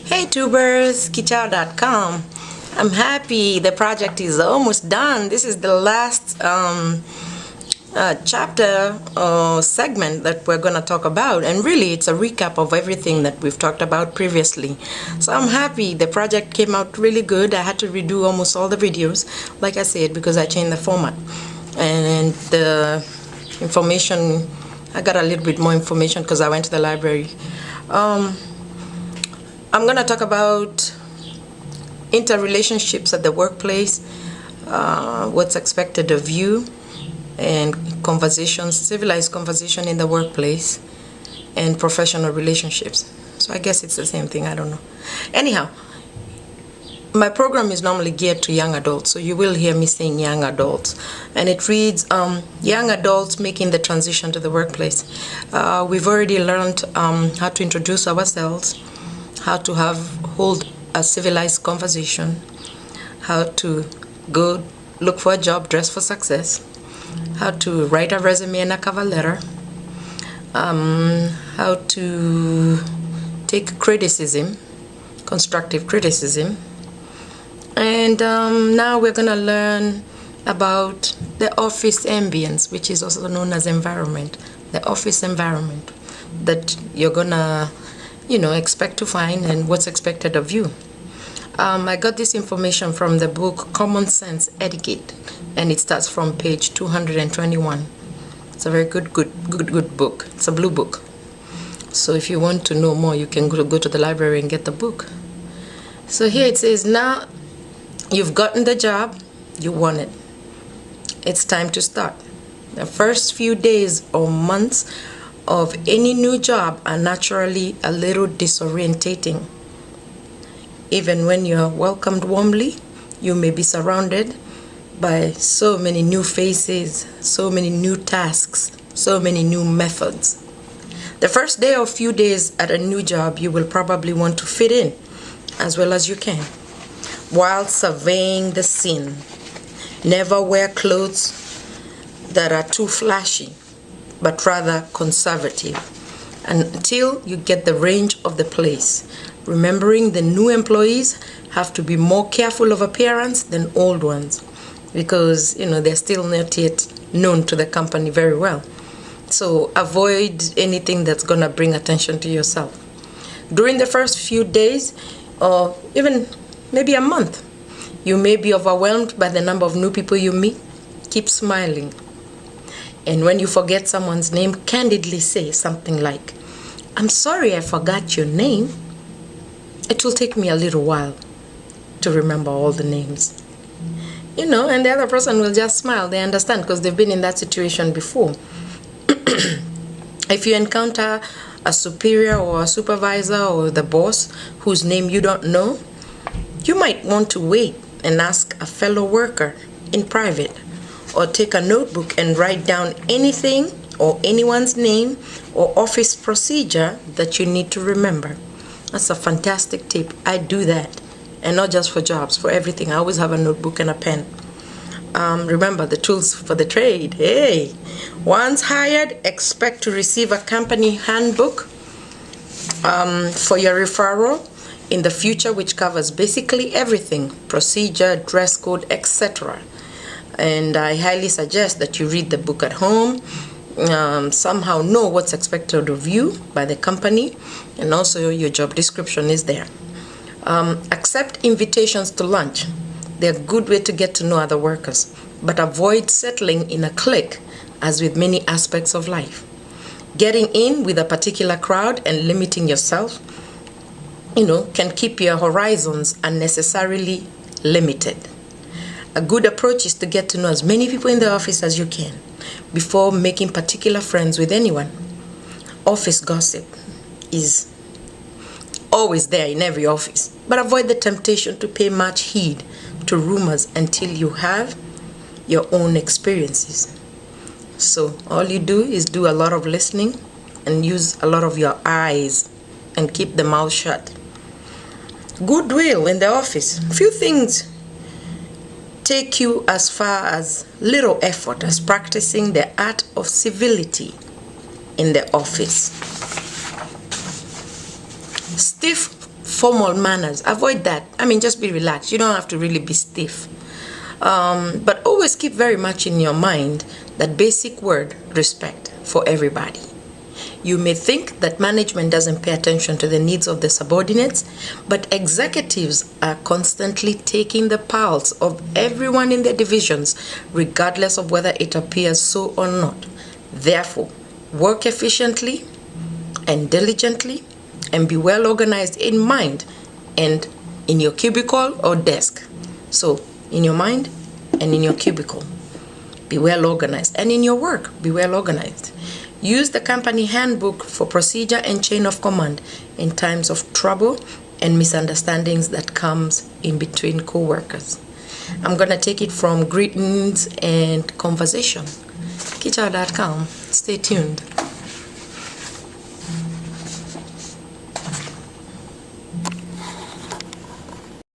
Hey tubers, kichao.com. I'm happy the project is almost done. This is the last chapter or segment that we're going to talk about, and really it's a recap of everything that we've talked about previously. So I'm happy the project came out really good. I had to redo almost all the videos, like I said, because I changed the format and the information. I got a little bit more information because I went to the library. I'm going to talk about interrelationships at the workplace, what's expected of you, and conversations, civilized conversation in the workplace, and professional relationships. So I guess it's the same thing, I don't know. Anyhow, my program is normally geared to young adults, so you will hear me saying young adults. And it reads, young adults making the transition to the workplace. We've already learned how to introduce ourselves, how to hold a civilized conversation, how to go look for a job, dress for success, how to write a resume and a cover letter, how to take criticism, constructive criticism. And now we're going to learn about the office ambience, which is also known as environment, the office environment that you're going to expect to find and what's expected of you. I got this information from the book Common Sense Etiquette, and it starts from page 221. It's a very good book. It's a blue book. So if you want to know more, you can go to the library and get the book. So here it says, now you've gotten the job, you want it. It's time to start. The first few days or months of any new job are naturally a little disorientating. Even when you're welcomed warmly, you may be surrounded by so many new faces, so many new tasks, so many new methods. The first day or few days at a new job, you will probably want to fit in as well as you can while surveying the scene. Never wear clothes that are too flashy, but rather conservative, until you get the range of the place. Remembering the new employees have to be more careful of appearance than old ones, because they're still not yet known to the company very well. So avoid anything that's going to bring attention to yourself. During the first few days, or even maybe a month, you may be overwhelmed by the number of new people you meet. Keep smiling. And when you forget someone's name, candidly say something like, "I'm sorry I forgot your name. It will take me a little while to remember all the names." And the other person will just smile. They understand because they've been in that situation before. If you encounter a superior or a supervisor or the boss whose name you don't know, you might want to wait and ask a fellow worker in private, or take a notebook and write down anything or anyone's name or office procedure that you need to remember. That's a fantastic tip. I do that, and not just for jobs, for everything. I always have a notebook and a pen. Remember the tools for the trade. Hey, once hired, expect to receive a company handbook for your referral in the future, which covers basically everything: procedure, dress code, etc. And I highly suggest that you read the book at home, somehow know what's expected of you by the company, and also your job description is there. Accept invitations to lunch. They're a good way to get to know other workers, but avoid settling in a clique, as with many aspects of life. Getting in with a particular crowd and limiting yourself, can keep your horizons unnecessarily limited. A good approach is to get to know as many people in the office as you can before making particular friends with anyone. Office gossip is always there in every office, but avoid the temptation to pay much heed to rumors until you have your own experiences. So all you do is do a lot of listening and use a lot of your eyes and keep the mouth shut. Goodwill in the office. Few things take you as far as little effort as practicing the art of civility in the office. Stiff formal manners. Avoid that. I mean, just be relaxed. You don't have to really be stiff. But always keep very much in your mind that basic word, respect, for everybody. You may think that management doesn't pay attention to the needs of the subordinates, but executives are constantly taking the pulse of everyone in their divisions, regardless of whether it appears so or not. Therefore, work efficiently and diligently, and be well organized in mind and in your cubicle or desk. So, in your mind and in your cubicle, be well organized. And in your work, be well organized. Use the company handbook for procedure and chain of command in times of trouble and misunderstandings that comes in between co-workers. I'm going to take it from greetings and conversation. Kicha.com. Stay tuned.